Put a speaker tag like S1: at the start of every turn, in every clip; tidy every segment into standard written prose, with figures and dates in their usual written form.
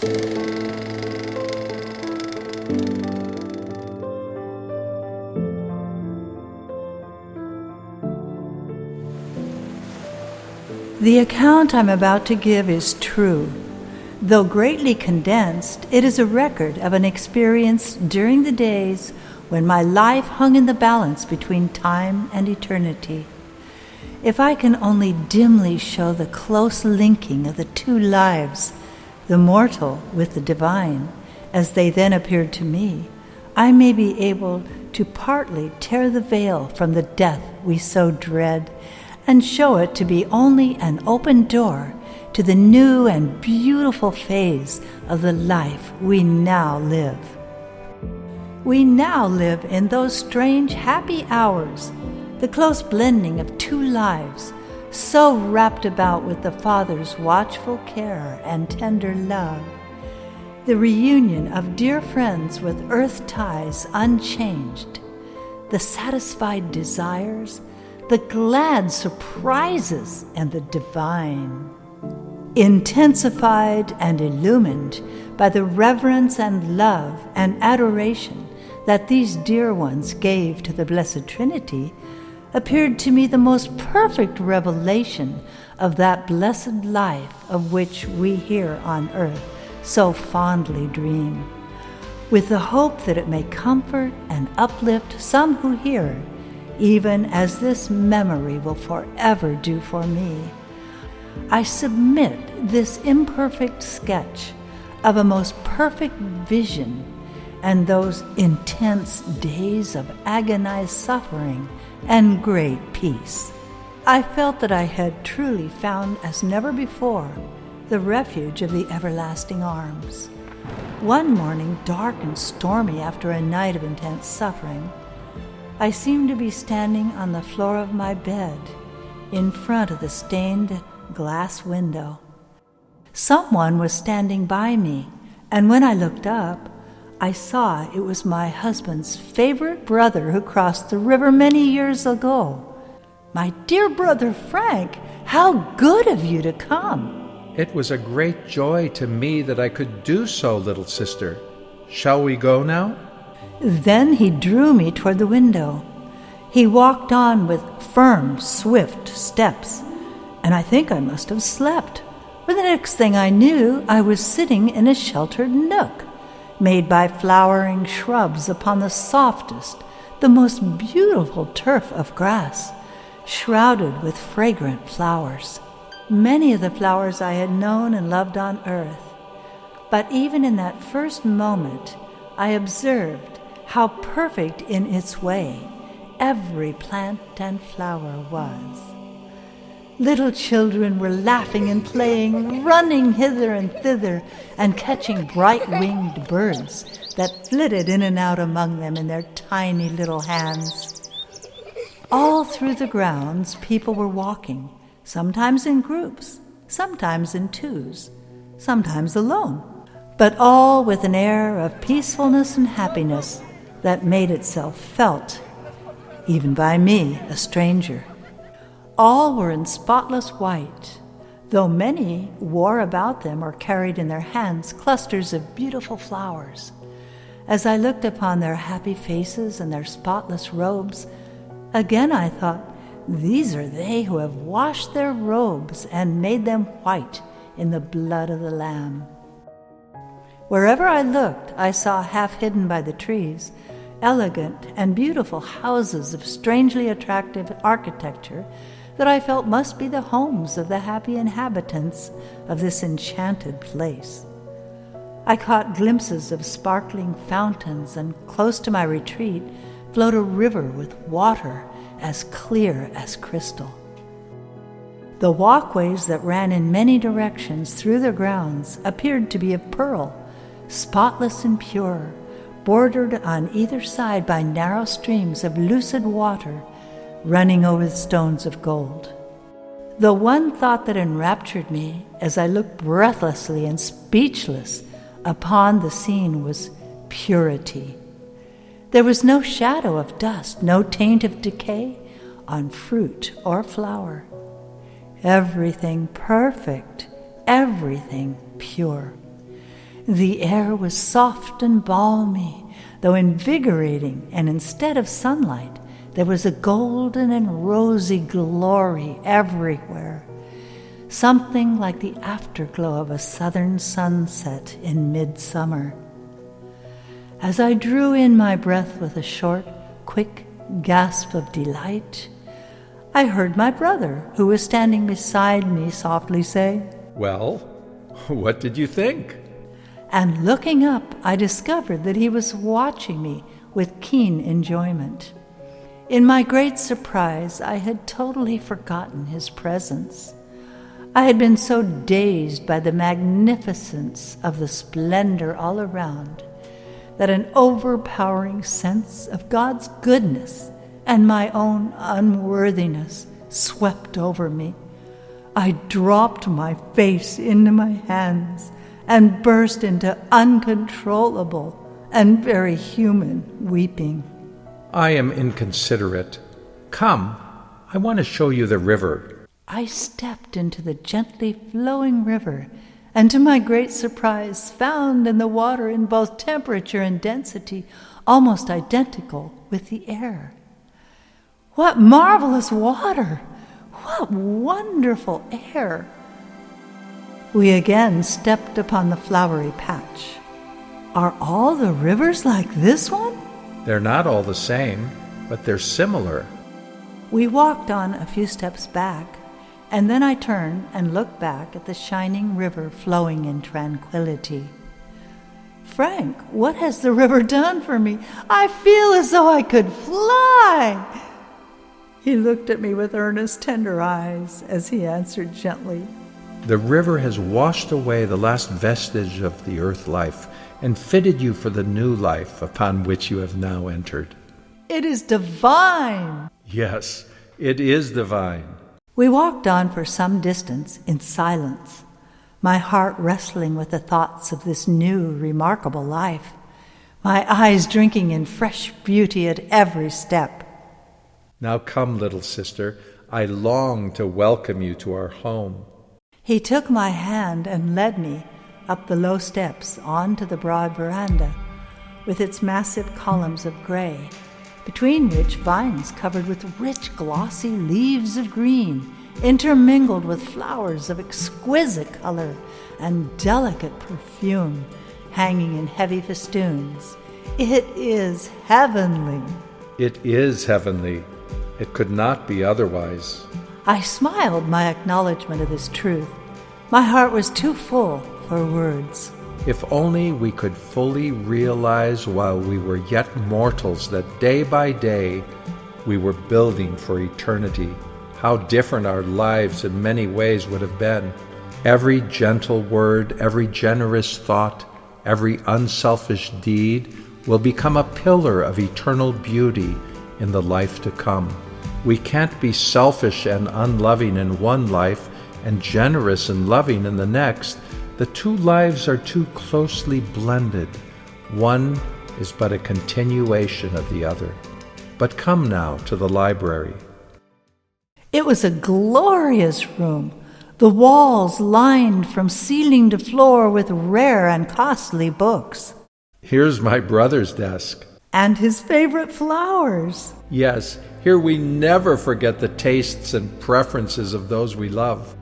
S1: The account I'm about to give is true. Though greatly condensed, it is a record of an experience during the days when my life hung in the balance between time and eternity. If I can only dimly show the close linking of the two lives, the mortal with the divine, as they then appeared to me, I may be able to partly tear the veil from the death we so dread and show it to be only an open door to the new and beautiful phase of the life we now live. We now live in those strange happy hours, the close blending of two lives, so wrapped about with the Father's watchful care and tender love, the reunion of dear friends with earth ties unchanged, the satisfied desires, the glad surprises, and the divine, intensified and illumined by the reverence and love and adoration that these dear ones gave to the Blessed Trinity, appeared to me the most perfect revelation of that blessed life of which we here on earth so fondly dream, with the hope that it may comfort and uplift some who hear it, even as this memory will forever do for me. I submit this imperfect sketch of a most perfect vision and those intense days of agonized suffering and great peace. I felt that I had truly found, as never before, the refuge of the everlasting arms. One morning, dark and stormy after a night of intense suffering, I seemed to be standing on the floor of my bed in front of the stained glass window. Someone was standing by me, and when I looked up, I saw it was my husband's favorite brother who crossed the river many years ago. "My dear brother Frank, how good of you to come!"
S2: "It was a great joy to me that I could do so, little sister. Shall we go now?"
S1: Then he drew me toward the window. He walked on with firm, swift steps, and I think I must have slept, for the next thing I knew, I was sitting in a sheltered nook, made by flowering shrubs upon the softest, the most beautiful turf of grass, shrouded with fragrant flowers. Many of the flowers I had known and loved on earth, but even in that first moment, I observed how perfect in its way every plant and flower was. Little children were laughing and playing, running hither and thither, and catching bright-winged birds that flitted in and out among them in their tiny little hands. All through the grounds, people were walking, sometimes in groups, sometimes in twos, sometimes alone, but all with an air of peacefulness and happiness that made itself felt, even by me, a stranger. All were in spotless white, though many wore about them or carried in their hands clusters of beautiful flowers. As I looked upon their happy faces and their spotless robes, again I thought, these are they who have washed their robes and made them white in the blood of the Lamb. Wherever I looked, I saw, half hidden by the trees, elegant and beautiful houses of strangely attractive architecture that I felt must be the homes of the happy inhabitants of this enchanted place. I caught glimpses of sparkling fountains, and close to my retreat flowed a river with water as clear as crystal. The walkways that ran in many directions through the grounds appeared to be of pearl, spotless and pure, bordered on either side by narrow streams of lucid water running over the stones of gold. The one thought that enraptured me as I looked breathlessly and speechless upon the scene was purity. There was no shadow of dust, no taint of decay on fruit or flower. Everything perfect, everything pure. The air was soft and balmy, though invigorating, and instead of sunlight, there was a golden and rosy glory everywhere, something like the afterglow of a southern sunset in midsummer. As I drew in my breath with a short, quick gasp of delight, I heard my brother, who was standing beside me, softly say,
S2: "Well, what did you think?"
S1: And looking up, I discovered that he was watching me with keen enjoyment. In my great surprise, I had totally forgotten his presence. I had been so dazed by the magnificence of the splendor all around that an overpowering sense of God's goodness and my own unworthiness swept over me. I dropped my face into my hands and burst into uncontrollable and very human weeping.
S2: "I am inconsiderate. Come, I want to show you the river."
S1: I stepped into the gently flowing river, and to my great surprise found in the water in both temperature and density almost identical with the air. What marvelous water! What wonderful air! We again stepped upon the flowery patch. Are all the rivers like this one?
S2: They're not all the same, but they're similar.
S1: We walked on a few steps back, and then I turned and looked back at the shining river flowing in tranquility. Frank, what has the river done for me? I feel as though I could fly. He looked at me with earnest, tender eyes as he answered gently,
S2: The river has washed away the last vestige of the earth life and fitted you for the new life upon which you have now entered.
S1: It is divine.
S2: Yes, it is divine.
S1: We walked on for some distance in silence, my heart wrestling with the thoughts of this new, remarkable life, my eyes drinking in fresh beauty at every step.
S2: Now come, little sister, I long to welcome you to our home.
S1: He took my hand and led me up the low steps onto the broad veranda, with its massive columns of gray, between which vines covered with rich, glossy leaves of green, intermingled with flowers of exquisite color and delicate perfume, hanging in heavy festoons. It is heavenly.
S2: It is heavenly. It could not be otherwise.
S1: I smiled my acknowledgement of this truth. My heart was too full for words.
S2: If only we could fully realize while we were yet mortals that day by day we were building for eternity, how different our lives in many ways would have been. Every gentle word, every generous thought, every unselfish deed will become a pillar of eternal beauty in the life to come. We can't be selfish and unloving in one life and generous and loving in the next. The two lives are too closely blended. One is but a continuation of the other. But come now to the library.
S1: It was a glorious room, the walls lined from ceiling to floor with rare and costly books.
S2: Here's my brother's desk.
S1: And his favorite flowers.
S2: Yes, here we never forget the tastes and preferences of those we love.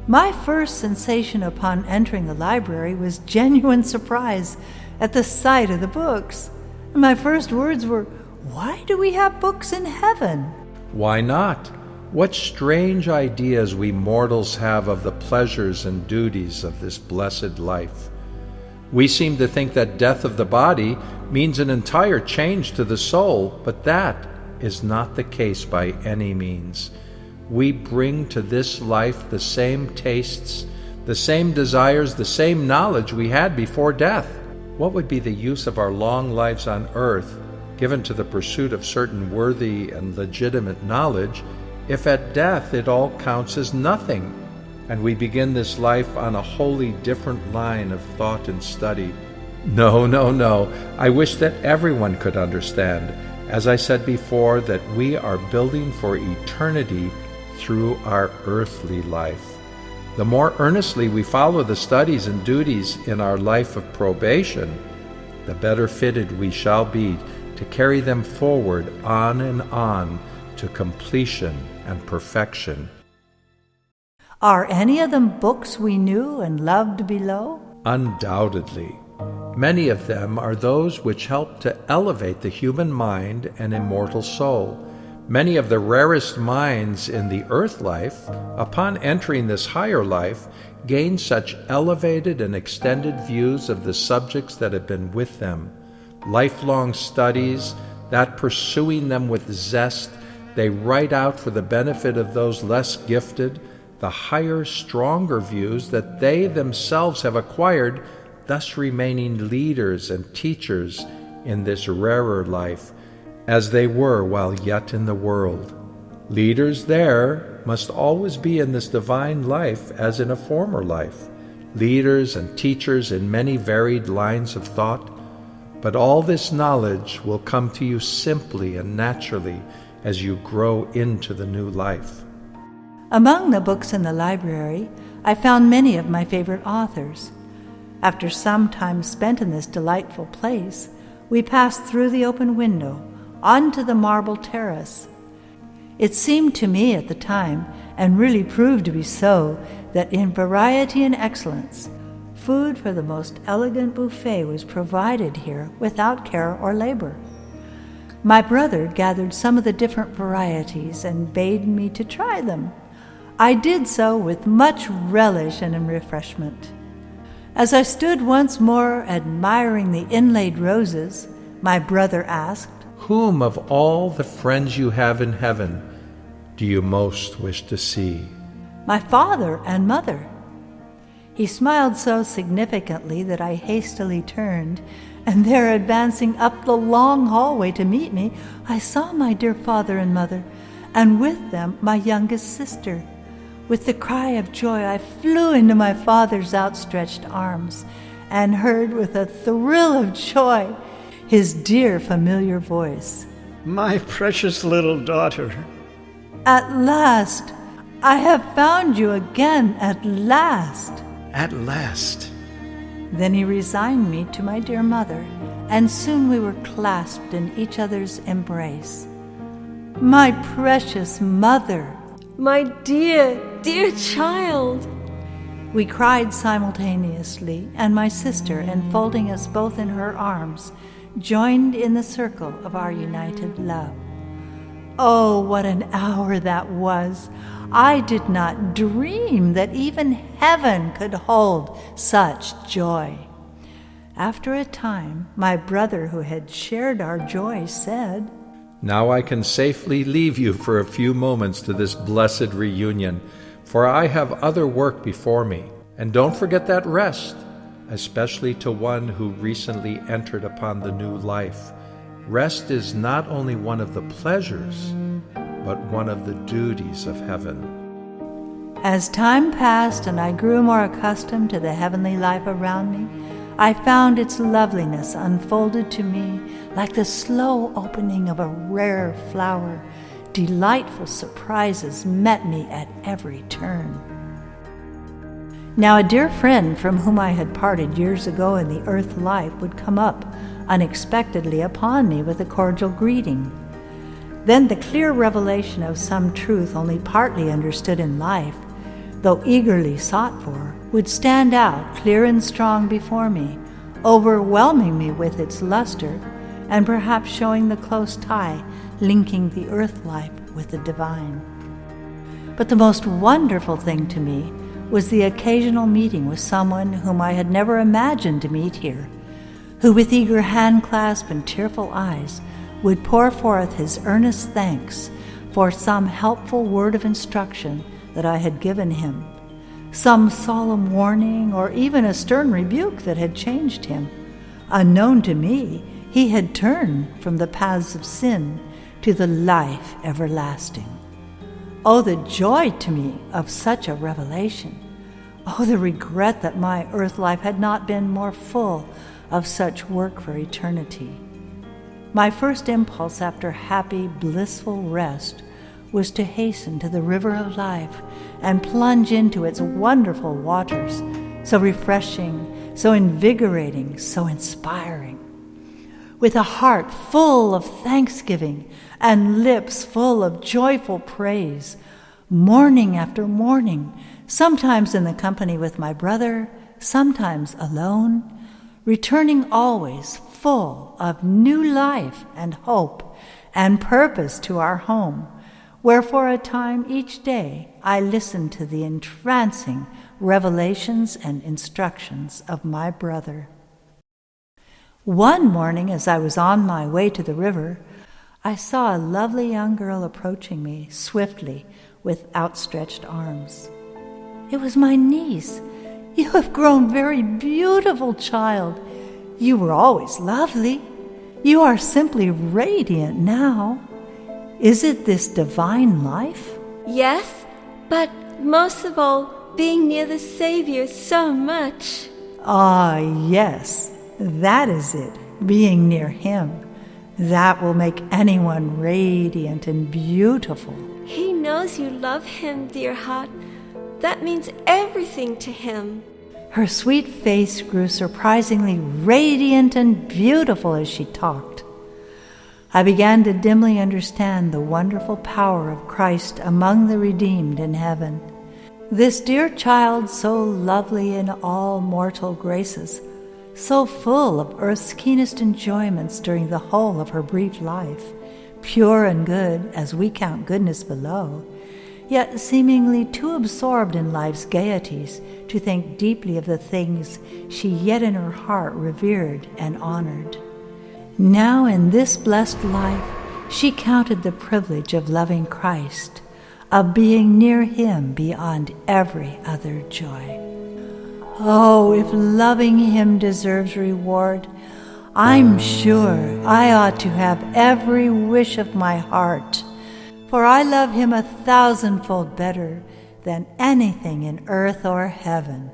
S1: My first sensation upon entering the library was genuine surprise at the sight of the books. And my first words were, "Why do we have books in heaven?"
S2: Why not? What strange ideas we mortals have of the pleasures and duties of this blessed life. We seem to think that death of the body means an entire change to the soul, but that is not the case by any means. We bring to this life the same tastes, the same desires, the same knowledge we had before death. What would be the use of our long lives on earth, given to the pursuit of certain worthy and legitimate knowledge, if at death it all counts as nothing, and we begin this life on a wholly different line of thought and study? No, no, no. I wish that everyone could understand, as I said before, that we are building for eternity through our earthly life. The more earnestly we follow the studies and duties in our life of probation, the better fitted we shall be to carry them forward on and on to completion and perfection.
S1: Are any of them books we knew and loved below?
S2: Undoubtedly. Many of them are those which help to elevate the human mind and immortal soul. Many of the rarest minds in the earth life, upon entering this higher life, gain such elevated and extended views of the subjects that have been with them. Lifelong studies, that pursuing them with zest, they write out for the benefit of those less gifted, the higher, stronger views that they themselves have acquired, thus remaining leaders and teachers in this rarer life, as they were while yet in the world. Leaders there must always be in this divine life as in a former life, leaders and teachers in many varied lines of thought, but all this knowledge will come to you simply and naturally as you grow into the new life.
S1: Among the books in the library, I found many of my favorite authors. After some time spent in this delightful place, we passed through the open window onto the marble terrace. It seemed to me at the time, and really proved to be so, that in variety and excellence, food for the most elegant buffet was provided here without care or labor. My brother gathered some of the different varieties and bade me to try them. I did so with much relish and refreshment. As I stood once more admiring the inlaid roses, my brother asked,
S2: "Whom of all the friends you have in heaven do you most wish to see?"
S1: "My father and mother." He smiled so significantly that I hastily turned, and there, advancing up the long hallway to meet me, I saw my dear father and mother, and with them my youngest sister. With the cry of joy, I flew into my father's outstretched arms and heard with a thrill of joy his dear familiar voice.
S3: "My precious little daughter."
S1: "At last! I have found you again, at last!"
S3: At last.
S1: Then he resigned me to my dear mother, and soon we were clasped in each other's embrace. "My precious mother!"
S4: "My dear, dear child!"
S1: We cried simultaneously, and my sister, enfolding us both in her arms, joined in the circle of our united love. Oh, what an hour that was! I did not dream that even heaven could hold such joy. After a time, my brother, who had shared our joy, said,
S2: "Now I can safely leave you for a few moments to this blessed reunion, for I have other work before me. And don't forget that rest, especially to one who recently entered upon the new life. Rest is not only one of the pleasures, but one of the duties of heaven."
S1: As time passed and I grew more accustomed to the heavenly life around me, I found its loveliness unfolded to me like the slow opening of a rare flower. Delightful surprises met me at every turn. Now a dear friend from whom I had parted years ago in the earth life would come up unexpectedly upon me with a cordial greeting. Then the clear revelation of some truth only partly understood in life, though eagerly sought for, would stand out clear and strong before me, overwhelming me with its luster, and perhaps showing the close tie linking the earth life with the divine. But the most wonderful thing to me was the occasional meeting with someone whom I had never imagined to meet here, who with eager handclasp and tearful eyes would pour forth his earnest thanks for some helpful word of instruction that I had given him, some solemn warning, or even a stern rebuke that had changed him. Unknown to me, he had turned from the paths of sin to the life everlasting. Oh, the joy to me of such a revelation! Oh, the regret that my earth life had not been more full of such work for eternity. My first impulse after happy, blissful rest was to hasten to the river of life and plunge into its wonderful waters, so refreshing, so invigorating, so inspiring. With a heart full of thanksgiving and lips full of joyful praise, morning after morning, sometimes in the company with my brother, sometimes alone, returning always full of new life and hope and purpose to our home, where for a time each day I listened to the entrancing revelations and instructions of my brother. One morning, as I was on my way to the river, I saw a lovely young girl approaching me swiftly with outstretched arms. It was my niece. "You have grown very beautiful, child. You were always lovely. You are simply radiant now. Is it this divine life?"
S4: Yes, but most of all, being near the Savior so much.
S1: Ah, yes, that is it, being near Him. That will make anyone radiant and beautiful.
S4: He knows you love Him, dear heart. That means everything to Him.
S1: Her sweet face grew surprisingly radiant and beautiful as she talked. I began to dimly understand the wonderful power of Christ among the redeemed in heaven. This dear child, so lovely in all mortal graces, so full of earth's keenest enjoyments during the whole of her brief life, pure and good as we count goodness below, yet seemingly too absorbed in life's gaieties to think deeply of the things she yet in her heart revered and honored. Now in this blessed life she counted the privilege of loving Christ, of being near Him beyond every other joy. Oh, if loving Him deserves reward, I'm sure I ought to have every wish of my heart, for I love Him 1,000-fold better than anything in earth or heaven.